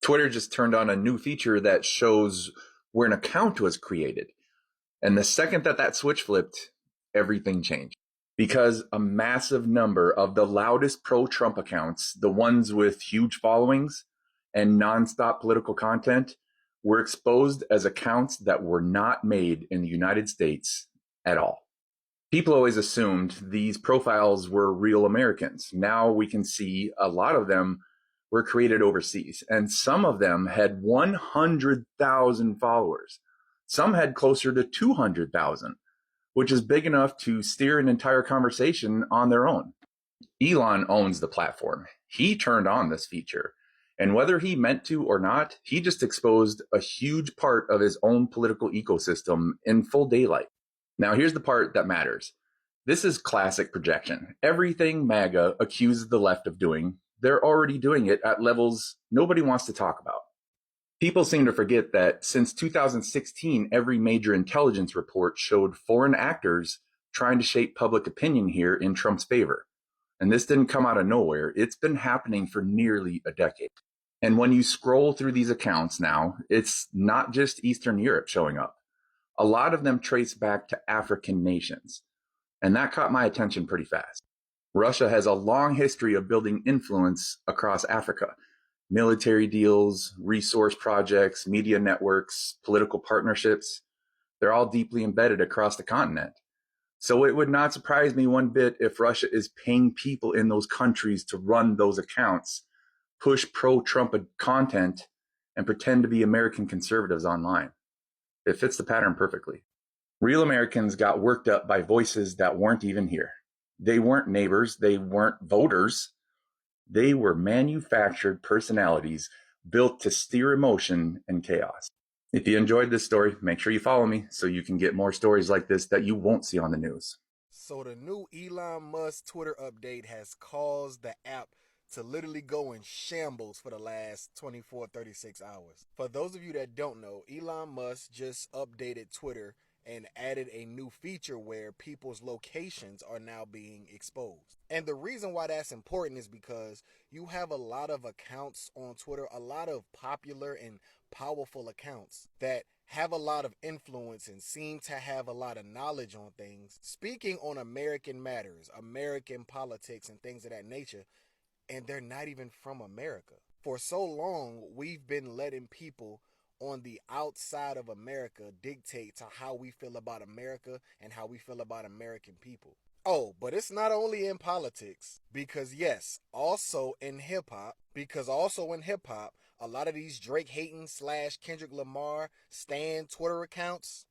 Twitter just turned on a new feature that shows where an account was created. And the second that switch flipped, everything changed. Because a massive number of the loudest pro-Trump accounts, the ones with huge followings and nonstop political content, were exposed as accounts that were not made in the United States at all. People always assumed these profiles were real Americans. Now we can see a lot of them were created overseas, and some of them had 100,000 followers. Some had closer to 200,000, which is big enough to steer an entire conversation on their own. Elon owns the platform. He turned on this feature. And whether he meant to or not, he just exposed a huge part of his own political ecosystem in full daylight. Now, here's the part that matters. This is classic projection. Everything MAGA accuses the left of doing, they're already doing it at levels nobody wants to talk about. People seem to forget that since 2016, every major intelligence report showed foreign actors trying to shape public opinion here in Trump's favor. And this didn't come out of nowhere. It's been happening for nearly a decade. And when you scroll through these accounts now, it's not just Eastern Europe showing up. A lot of them trace back to African nations. And that caught my attention pretty fast. Russia has a long history of building influence across Africa. Military deals, resource projects, media networks, political partnerships, they're all deeply embedded across the continent. So it would not surprise me one bit if Russia is paying people in those countries to run those accounts, push pro-Trump content, and pretend to be American conservatives online. It fits the pattern perfectly. Real Americans got worked up by voices that weren't even here. They weren't neighbors. They weren't voters. They were manufactured personalities built to steer emotion and chaos. If you enjoyed this story, make sure you follow me so you can get more stories like this that you won't see on the news. So the new Elon Musk Twitter update has caused the app to literally go in shambles for the last 36 hours. For those of you that don't know, Elon Musk just updated Twitter and added a new feature where people's locations are now being exposed. And the reason why that's important is because you have a lot of accounts on Twitter, a lot of popular and powerful accounts that have a lot of influence and seem to have a lot of knowledge on things, speaking on American matters, American politics and things of that nature, and they're not even from America. For so long, we've been letting people on the outside of America dictate to how we feel about America and how we feel about American people. Oh, but it's not only in politics, because yes, also in hip-hop, a lot of these Drake hating / Kendrick Lamar stan Twitter accounts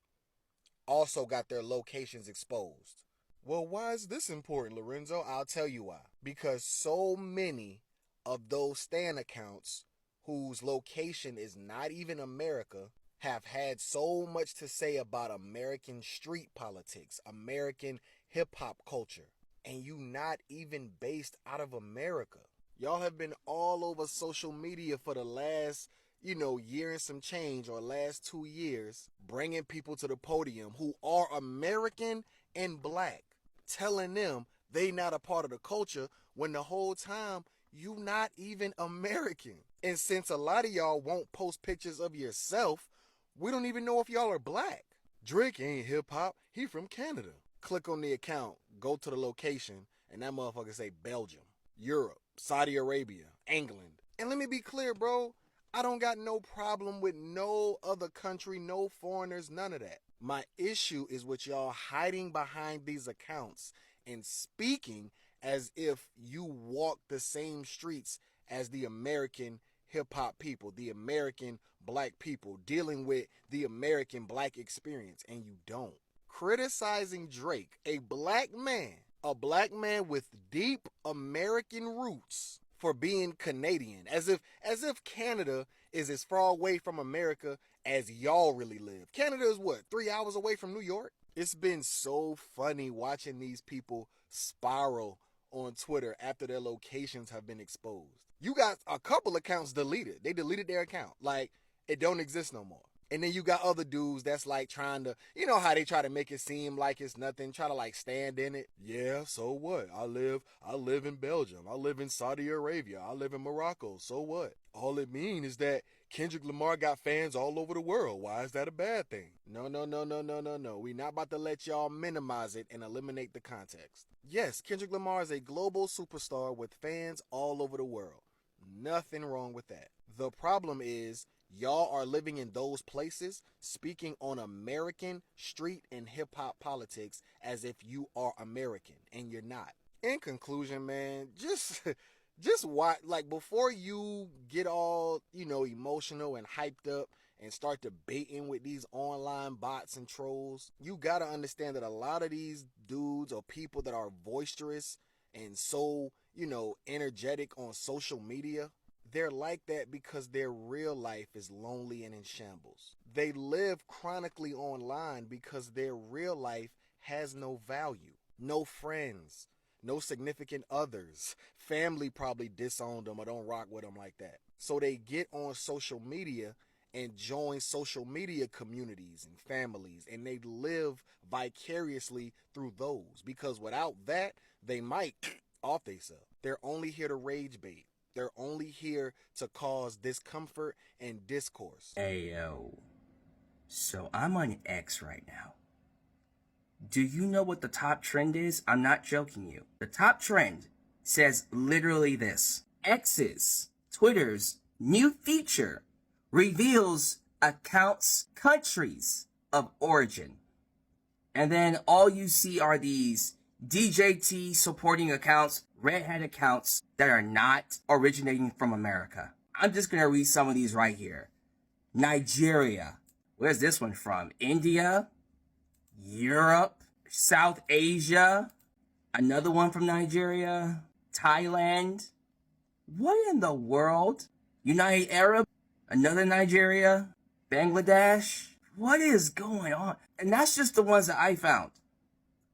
also got their locations exposed. Well, why is this important, Lorenzo? I'll tell you why. Because so many of those stan accounts whose location is not even America have had so much to say about American street politics, American hip-hop culture, and you not even based out of America. Y'all have been all over social media for the last, year and some change, or last 2 years, bringing people to the podium who are American and black, telling them they not a part of the culture when the whole time you not even American. And since a lot of y'all won't post pictures of yourself, we don't even know if y'all are black. Drake ain't hip-hop, he from Canada. Click on the account, go to the location, and that motherfucker say Belgium, Europe, Saudi Arabia, England. And let me be clear, bro, I don't got no problem with no other country, no foreigners, none of that. My issue is with y'all hiding behind these accounts and speaking as if you walk the same streets as the American hip-hop people, the American black people, dealing with the American black experience, and you don't. Criticizing Drake, a black man with deep American roots, for being Canadian, as if Canada is as far away from America as y'all really live. Canada is what, 3 hours away from New York? It's been so funny watching these people spiral on Twitter after their locations have been exposed. You got a couple accounts deleted. They deleted their account. Like, it don't exist no more. And then you got other dudes that's like trying to, how they try to make it seem like it's nothing, try to like stand in it. Yeah, so what? I live in Belgium. I live in Saudi Arabia. I live in Morocco. So what? All it means is that Kendrick Lamar got fans all over the world. Why is that a bad thing? No. We not about to let y'all minimize it and eliminate the context. Yes, Kendrick Lamar is a global superstar with fans all over the world. Nothing wrong with that. The problem is y'all are living in those places speaking on American street and hip hop politics as if you are American and you're not. In conclusion, man, just watch, like, before you get all, emotional and hyped up and start debating with these online bots and trolls, you gotta understand that a lot of these dudes or people that are boisterous and so, energetic on social media, they're like that because their real life is lonely and in shambles. They live chronically online because their real life has no value, no friends, no significant others. Family probably disowned them or don't rock with them like that. So they get on social media and join social media communities and families, and they live vicariously through those, because without that, they might off themselves. They're only here to rage bait. They're only here to cause discomfort and discourse. Hey, yo. So I'm on X right now. Do you know what the top trend is? I'm not joking you. The top trend says literally this. X's, Twitter's new feature reveals accounts' countries of origin. And then all you see are these DJT supporting accounts, Red Hat accounts that are not originating from America. I'm just going to read some of these right here. Nigeria. Where's this one from? India, Europe, South Asia, another one from Nigeria, Thailand. What in the world? United Arab, another Nigeria, Bangladesh. What is going on? And that's just the ones that I found.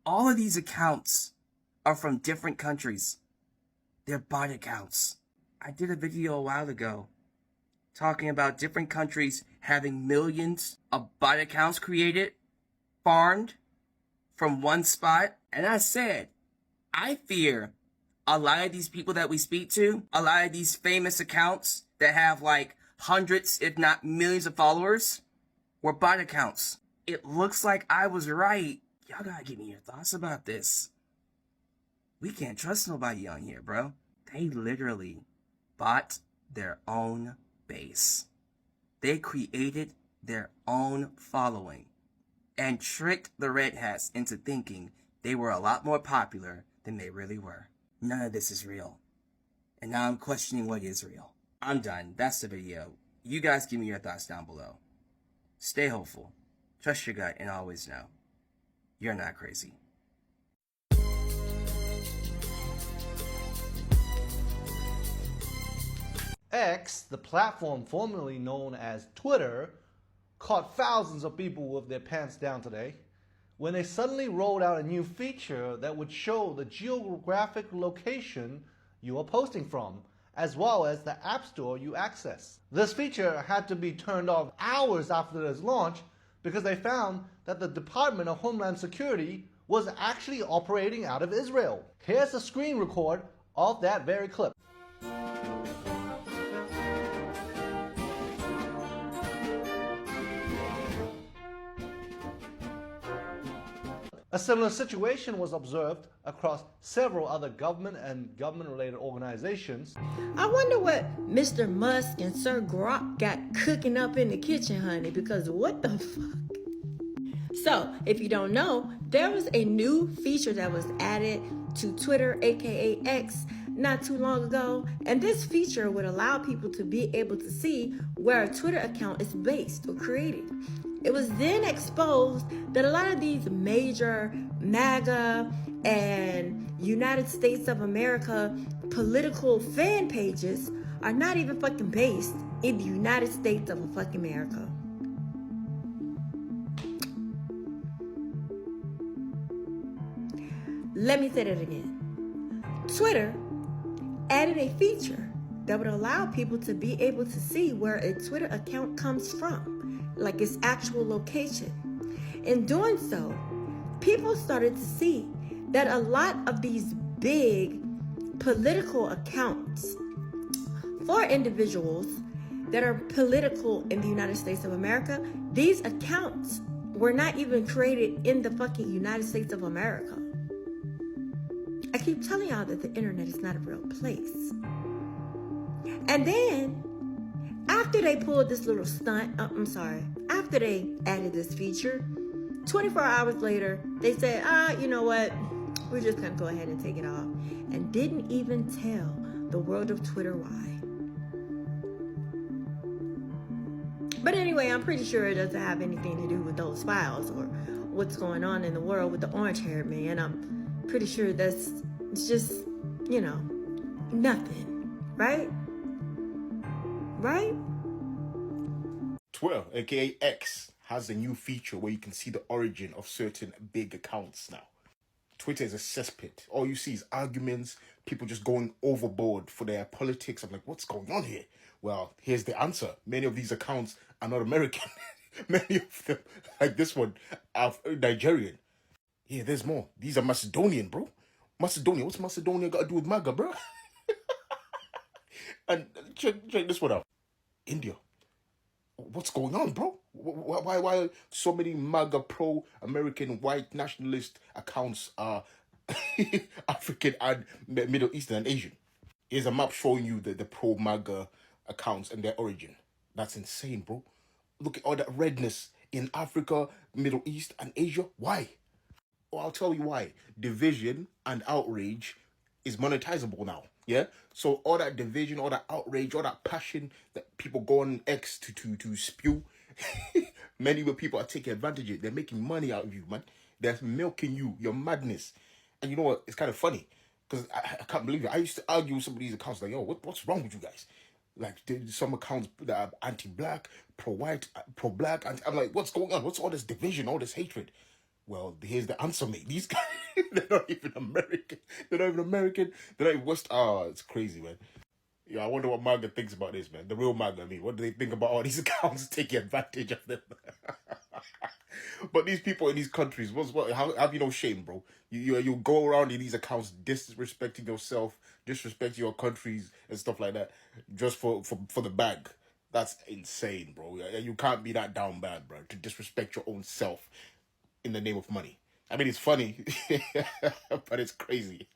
All of these accounts are from different countries. They're bot accounts. I did a video a while ago talking about different countries having millions of bot accounts created, farmed from one spot. And I said, I fear a lot of these people that we speak to, a lot of these famous accounts that have like hundreds, if not millions of followers, were bot accounts. It looks like I was right. Y'all gotta give me your thoughts about this. We can't trust nobody on here, bro. They literally bought their own base. They created their own following and tricked the Red Hats into thinking they were a lot more popular than they really were. None of this is real. And now I'm questioning what is real. I'm done. That's the video. You guys give me your thoughts down below. Stay hopeful. Trust your gut and always know you're not crazy. X, the platform formerly known as Twitter, caught thousands of people with their pants down today when they suddenly rolled out a new feature that would show the geographic location you are posting from, as well as the app store you access. This feature had to be turned off hours after its launch because they found that the Department of Homeland Security was actually operating out of Israel. Here's a screen record of that very clip. A similar situation was observed across several other government and government-related organizations. I wonder what Mr. Musk and Sir Grok got cooking up in the kitchen, honey, because what the fuck? So, if you don't know, there was a new feature that was added to Twitter, aka X, not too long ago, and this feature would allow people to be able to see where a Twitter account is based or created. It was then exposed that a lot of these major MAGA and United States of America political fan pages are not even fucking based in the United States of fucking America. Let me say that again. Twitter added a feature that would allow people to be able to see where a Twitter account comes from, like its actual location. In doing so, people started to see that a lot of these big political accounts for individuals that are political in the United States of America. These accounts were not even created in the fucking United States of America. I keep telling y'all that the internet is not a real place. And then, after they pulled this little stunt, after they added this feature, 24 hours later, they said, you know what? We're just gonna go ahead and take it off. And didn't even tell the world of Twitter why. But anyway, I'm pretty sure it doesn't have anything to do with those files or what's going on in the world with the orange-haired man. I'm pretty sure it's just, nothing, right? Right? Twitter, aka X, has a new feature where you can see the origin of certain big accounts now. Twitter is a cesspit. All you see is arguments, people just going overboard for their politics. I'm like, what's going on here? Well, here's the answer. Many of these accounts are not American. Many of them, like this one, are Nigerian. Yeah, there's more. These are Macedonian, bro. Macedonia. What's Macedonia got to do with MAGA, bro? And check this one out. India. What's going on, bro? Why so many MAGA pro-American white nationalist accounts are African and Middle Eastern and Asian? Here's a map showing you the pro-MAGA accounts and their origin. That's insane, bro. Look at all that redness in Africa, Middle East, and Asia. Why? Well, I'll tell you why. Division and outrage is monetizable now. Yeah? So all that division, all that outrage, all that passion that people go on X to spew, many people are taking advantage of it. They're making money out of you, man. They're milking you, your madness. And you know what? It's kind of funny because I can't believe it. I used to argue with some of these accounts like, yo, what's wrong with you guys? Like there's some accounts that are anti-black, pro-white, pro-black. And I'm like, what's going on? What's all this division, all this hatred? Well, here's the answer, mate. These guys, they're not even American. They're not even West. Oh, it's crazy, man. Yeah, I wonder what MAGA thinks about this, man. The real MAGA, I mean. What do they think about all these accounts taking advantage of them? But these people in these countries, how have you no shame, bro? You go around in these accounts disrespecting yourself, disrespecting your countries and stuff like that, just for the bag. That's insane, bro. You can't be that down bad, bro, to disrespect your own self in the name of money. I mean, it's funny, but it's crazy.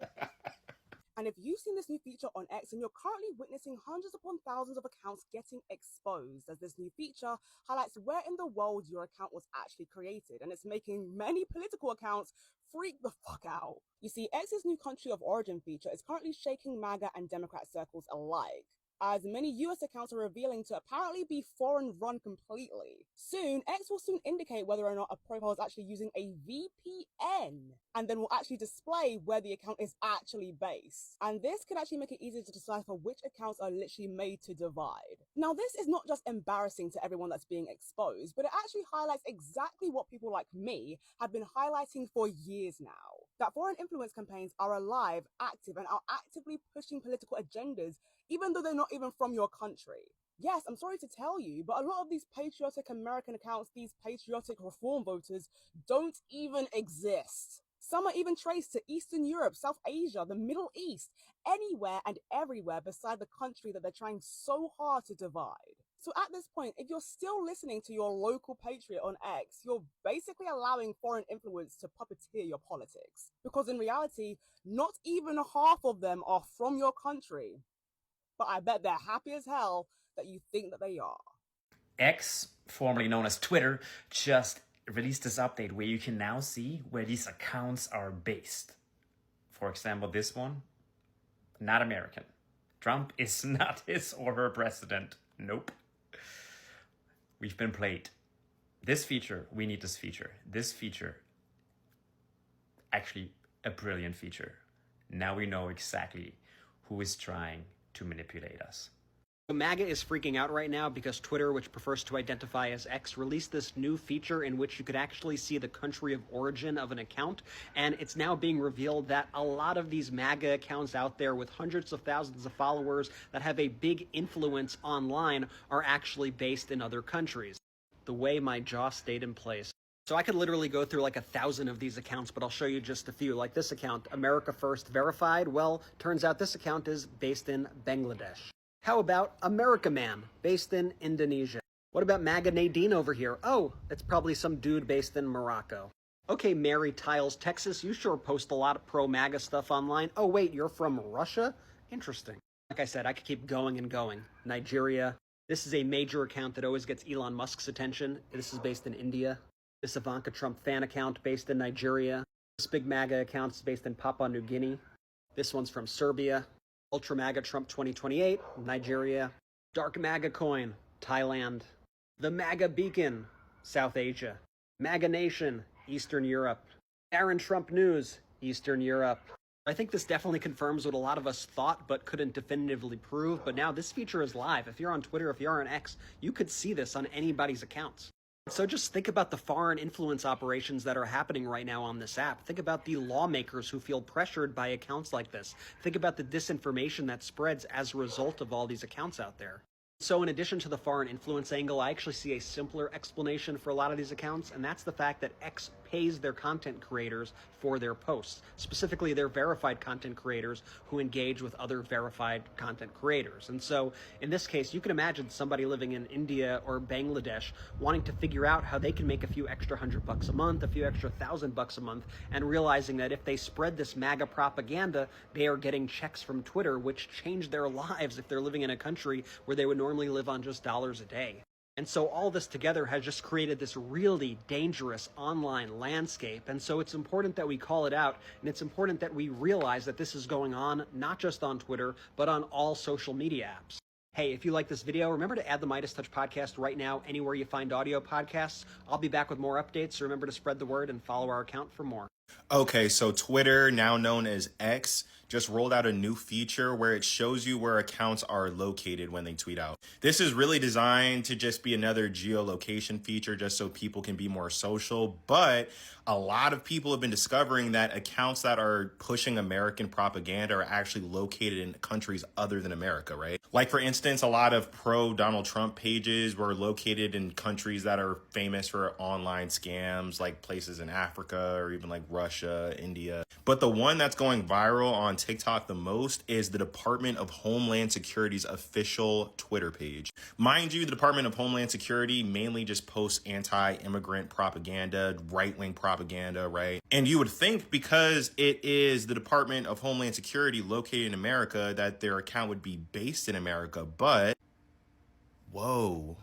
And if you've seen this new feature on X and you're currently witnessing hundreds upon thousands of accounts getting exposed, as this new feature highlights where in the world your account was actually created, and it's making many political accounts freak the fuck out. You see, X's new country of origin feature is currently shaking MAGA and Democrat circles alike, as many US accounts are revealing to apparently be foreign run completely. Soon, X will soon indicate whether or not a profile is actually using a VPN, and then will actually display where the account is actually based. And this could actually make it easier to decipher which accounts are literally made to divide. Now, this is not just embarrassing to everyone that's being exposed, but it actually highlights exactly what people like me have been highlighting for years now. That foreign influence campaigns are alive, active, and are actively pushing political agendas even though they're not even from your country. Yes, I'm sorry to tell you, but a lot of these patriotic American accounts, these patriotic reform voters, don't even exist. Some are even traced to Eastern Europe, South Asia, the Middle East, anywhere and everywhere beside the country that they're trying so hard to divide. So at this point, if you're still listening to your local patriot on X, you're basically allowing foreign influence to puppeteer your politics. Because in reality, not even half of them are from your country. But I bet they're happy as hell that you think that they are. X, formerly known as Twitter, just released this update where you can now see where these accounts are based. For example, this one, not American. Trump is not his or her president. Nope. We've been played. This feature, we need this feature. This feature, actually a brilliant feature. Now we know exactly who is trying to manipulate us. MAGA is freaking out right now because Twitter, which prefers to identify as X, released this new feature in which you could actually see the country of origin of an account. And it's now being revealed that a lot of these MAGA accounts out there with hundreds of thousands of followers that have a big influence online are actually based in other countries. The way my jaw stayed in place. So I could literally go through like 1,000 of these accounts, but I'll show you just a few. Like this account, America First Verified. Well, turns out this account is based in Bangladesh. How about America Man, based in Indonesia? What about MAGA Nadine over here? Oh, it's probably some dude based in Morocco. Okay, Mary Tiles, Texas, you sure post a lot of pro-MAGA stuff online. Oh wait, you're from Russia? Interesting. Like I said, I could keep going and going. Nigeria. This is a major account that always gets Elon Musk's attention. This is based in India. This Ivanka Trump fan account based in Nigeria. This big MAGA account is based in Papua New Guinea. This one's from Serbia. Ultra MAGA Trump 2028, Nigeria. Dark MAGA Coin, Thailand. The MAGA Beacon, South Asia. MAGA Nation, Eastern Europe. Aaron Trump News, Eastern Europe. I think this definitely confirms what a lot of us thought but couldn't definitively prove, but now this feature is live. If you're on Twitter, if you're on X, you could see this on anybody's accounts. So just think about the foreign influence operations that are happening right now on this app. Think about the lawmakers who feel pressured by accounts like this. Think about the disinformation that spreads as a result of all these accounts out there. So in addition to the foreign influence angle, I actually see a simpler explanation for a lot of these accounts, and that's the fact that X pays their content creators for their posts, specifically their verified content creators who engage with other verified content creators. And so in this case, you can imagine somebody living in India or Bangladesh wanting to figure out how they can make a few extra $100 a month, a few extra $1,000 a month, and realizing that if they spread this MAGA propaganda, they are getting checks from Twitter, which change their lives if they're living in a country where they would normally live on just dollars a day. And so all this together has just created this really dangerous online landscape. And so it's important that we call it out, and it's important that we realize that this is going on not just on Twitter, but on all social media apps. Hey, if you like this video, remember to add the Midas Touch podcast right now anywhere you find audio podcasts. I'll be back with more updates, so remember to spread the word and follow our account for more. Okay, so Twitter, now known as X, just rolled out a new feature where it shows you where accounts are located when they tweet out. This is really designed to just be another geolocation feature just so people can be more social, but a lot of people have been discovering that accounts that are pushing American propaganda are actually located in countries other than America, right? Like, for instance, a lot of pro-Donald Trump pages were located in countries that are famous for online scams, like places in Africa or even like Russia, India. But the one that's going viral on TikTok the most is the Department of Homeland Security's official Twitter page. Mind you, the Department of Homeland Security mainly just posts anti-immigrant propaganda, right-wing propaganda, right? And you would think because it is the Department of Homeland Security located in America that their account would be based in America, but whoa,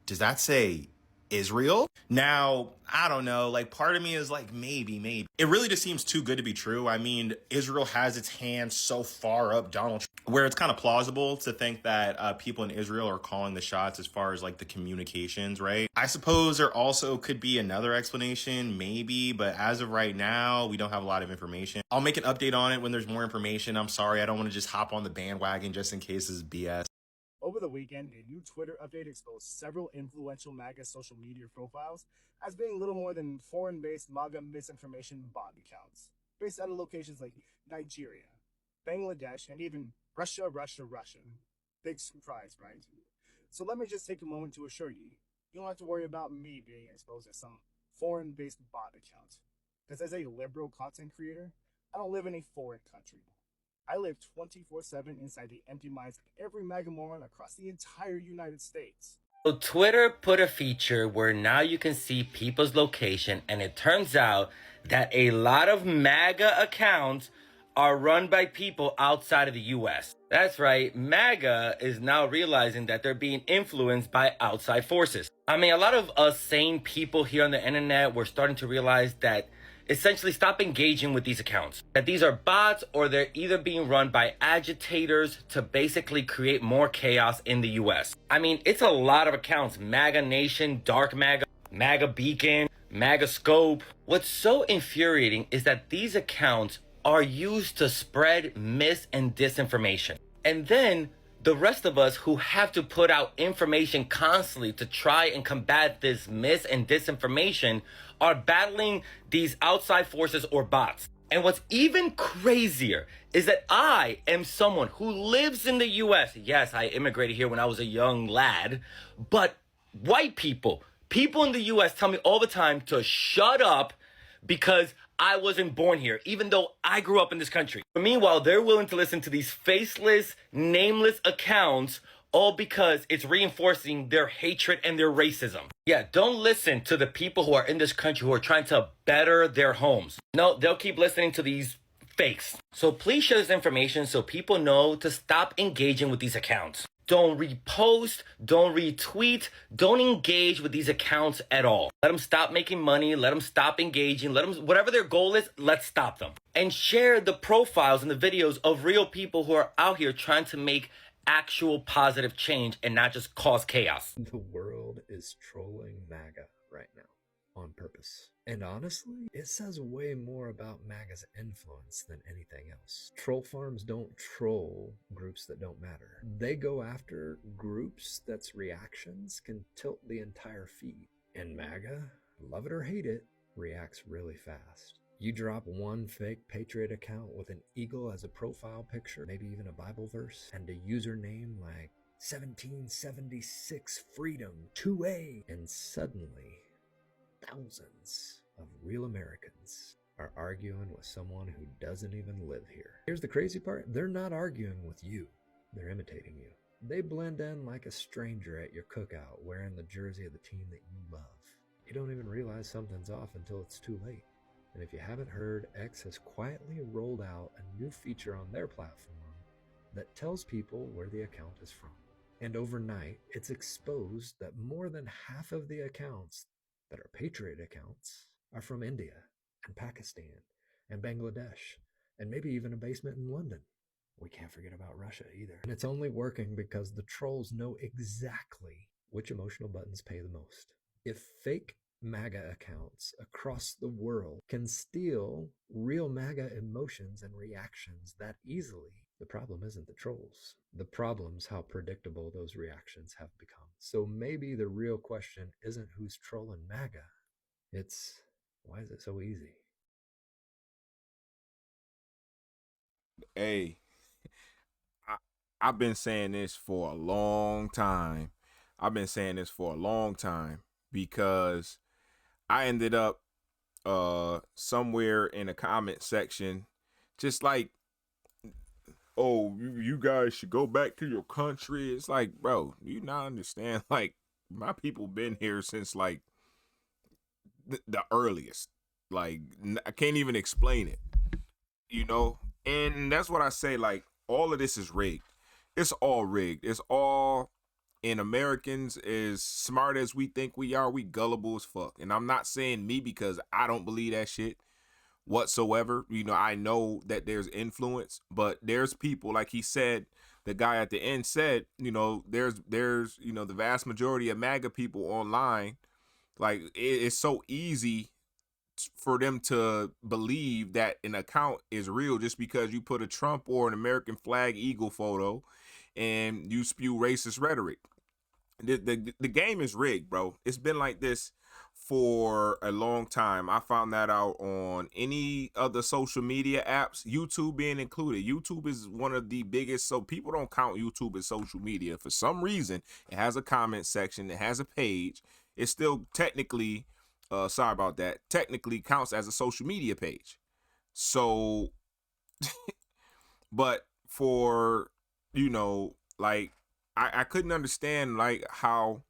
does that say Israel? Now, I don't know, like part of me is like, maybe. It really just seems too good to be true. I mean, Israel has its hands so far up Donald Trump, where it's kind of plausible to think that people in Israel are calling the shots as far as like the communications, right? I suppose there also could be another explanation, maybe, but as of right now, we don't have a lot of information. I'll make an update on it when there's more information. I'm sorry, I don't want to just hop on the bandwagon just in case this is BS. Over the weekend, a new Twitter update exposed several influential MAGA social media profiles as being little more than foreign-based MAGA misinformation bot accounts, based out of locations like Nigeria, Bangladesh, and even Russia. Big surprise, right? So let me just take a moment to assure you, you don't have to worry about me being exposed as some foreign-based bot account. Because as a liberal content creator, I don't live in a foreign country. I live 24/7 inside the empty minds of every MAGA moron across the entire United States. So Twitter put a feature where now you can see people's location, and it turns out that a lot of MAGA accounts are run by people outside of the US. That's right, MAGA is now realizing that they're being influenced by outside forces. I mean, a lot of us sane people here on the internet were starting to realize that essentially stop engaging with these accounts. That these are bots, or they're either being run by agitators to basically create more chaos in the US. I mean, it's a lot of accounts. MAGA Nation, Dark MAGA, MAGA Beacon, MAGA Scope. What's so infuriating is that these accounts are used to spread mis and disinformation. And then the rest of us who have to put out information constantly to try and combat this mis and disinformation are battling these outside forces or bots. And what's even crazier is that I am someone who lives in the US. Yes, I immigrated here when I was a young lad, but white people in the US tell me all the time to shut up because I wasn't born here, even though I grew up in this country. But meanwhile, they're willing to listen to these faceless, nameless accounts, all because it's reinforcing their hatred and their racism. Yeah, don't listen to the people who are in this country who are trying to better their homes. No, they'll keep listening to these fakes. So please share this information so people know to stop engaging with these accounts. Don't repost, don't retweet, don't engage with these accounts at all. Let them stop making money, let them stop engaging, let them, whatever their goal is, let's stop them. And share the profiles and the videos of real people who are out here trying to make actual positive change and not just cause chaos. The world is trolling MAGA right now on purpose. And honestly, it says way more about MAGA's influence than anything else. Troll farms don't troll groups that don't matter. They go after groups that's reactions can tilt the entire feed. And MAGA, love it or hate it, reacts really fast. You drop one fake Patriot account with an eagle as a profile picture, maybe even a Bible verse, and a username like 1776 Freedom 2A, and suddenly thousands of real Americans are arguing with someone who doesn't even live here. Here's the crazy part, they're not arguing with you, they're imitating you. They blend in like a stranger at your cookout wearing the jersey of the team that you love. You don't even realize something's off until it's too late. And if you haven't heard, X has quietly rolled out a new feature on their platform that tells people where the account is from. And overnight, it's exposed that more than half of the accounts that are Patriot accounts are from India and Pakistan and Bangladesh and maybe even a basement in London. We can't forget about Russia either. And it's only working because the trolls know exactly which emotional buttons pay the most. If fake MAGA accounts across the world can steal real MAGA emotions and reactions that easily, the problem isn't the trolls. The problem's how predictable those reactions have become. So maybe the real question isn't who's trolling MAGA. It's why is it so easy? Hey, I've been saying this for a long time. Because I ended up somewhere in a comment section just like, oh, you guys should go back to your country. It's like, bro, you not understand, like, my people been here since like the earliest. Like, I can't even explain it, and that's what I say, like, all of this is rigged. It's all rigged. It's all, and Americans, as smart as we think we are, we gullible as fuck. And I'm not saying me because I don't believe that shit whatsoever. I know that there's influence, but there's people, like he said, the guy at the end said, there's the vast majority of MAGA people online. Like, it's so easy for them to believe that an account is real just because you put a Trump or an American flag eagle photo and you spew racist rhetoric. The game is rigged, bro. It's been like this for a long time. I found that out on any other social media apps, YouTube being included. YouTube is one of the biggest, so people don't count YouTube as social media. For some reason, it has a comment section, it has a page. It still technically, sorry about that, technically counts as a social media page. So, but for, like, I couldn't understand, like, how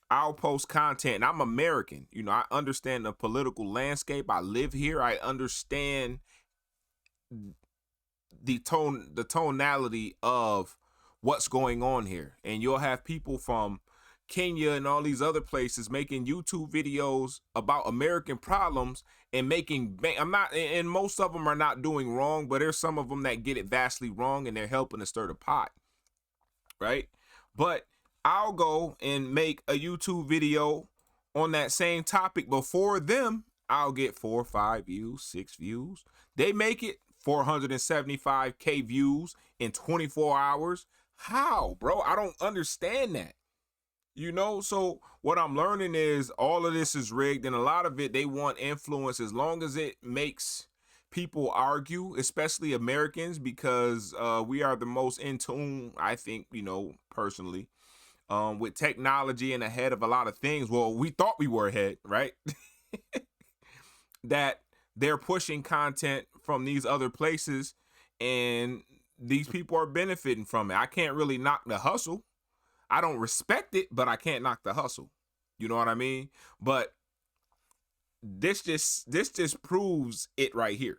I'll post content, and I'm American. I understand the political landscape. I live here. I understand the tonality of what's going on here. And you'll have people from Kenya and all these other places making YouTube videos about American problems and making, and most of them are not doing wrong, but there's some of them that get it vastly wrong and they're helping to stir the pot. Right? But I'll go and make a YouTube video on that same topic before them. I'll get 4, 5 views, 6 views. They make it 475K views in 24 hours. How, bro? I don't understand that. So what I'm learning is all of this is rigged, and a lot of it, they want influence as long as it makes people argue, especially Americans, because we are the most in tune, I think, personally, with technology and ahead of a lot of things. Well, we thought we were ahead, right? That they're pushing content from these other places, and these people are benefiting from it. I can't really knock the hustle. I don't respect it, but I can't knock the hustle. You know what I mean? But this just proves it right here.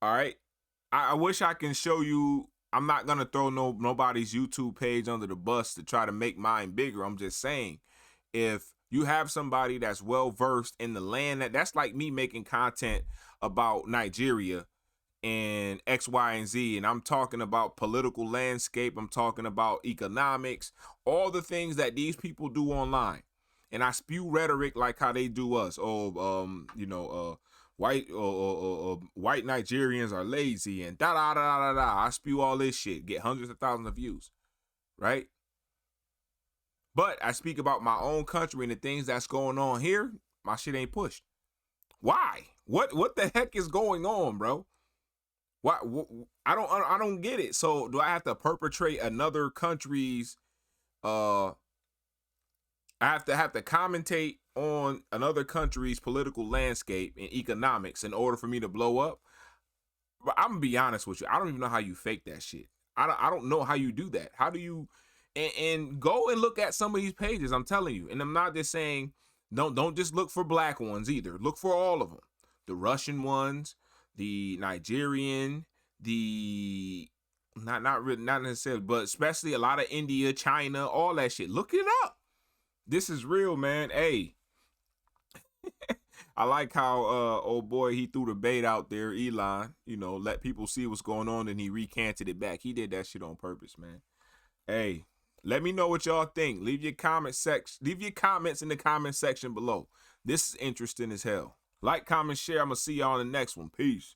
All right. I wish I can show you. I'm not gonna throw nobody's YouTube page under the bus to try to make mine bigger. I'm just saying, if you have somebody that's well versed in the land, that's like me making content about Nigeria and X, Y, and Z, and I'm talking about political landscape, I'm talking about economics, all the things that these people do online, and I spew rhetoric like how they do us. White Nigerians are lazy and da da da da da. I spew all this shit, get hundreds of thousands of views, right? But I speak about my own country and the things that's going on here. My shit ain't pushed. Why? What the heck is going on, bro? Why? I don't get it. So do I have to perpetrate another country's? I have to commentate on another country's political landscape and economics in order for me to blow up. But I'm gonna be honest with you. I don't even know how you fake that shit. I don't know how you do that. How do you? And go and look at some of these pages. I'm telling you, and I'm not just saying don't just look for black ones either. Look for all of them. The Russian ones, the Nigerian, the not necessarily, but especially a lot of India, China, all that shit. Look it up. This is real, man. Hey, I like how old boy, he threw the bait out there, Elon, let people see what's going on, and he recanted it back. He did that shit on purpose, man. Hey, let me know what y'all think. Leave your comments in the comment section below. This is interesting as hell. Like, comment, share. I'm gonna see y'all in the next one. Peace.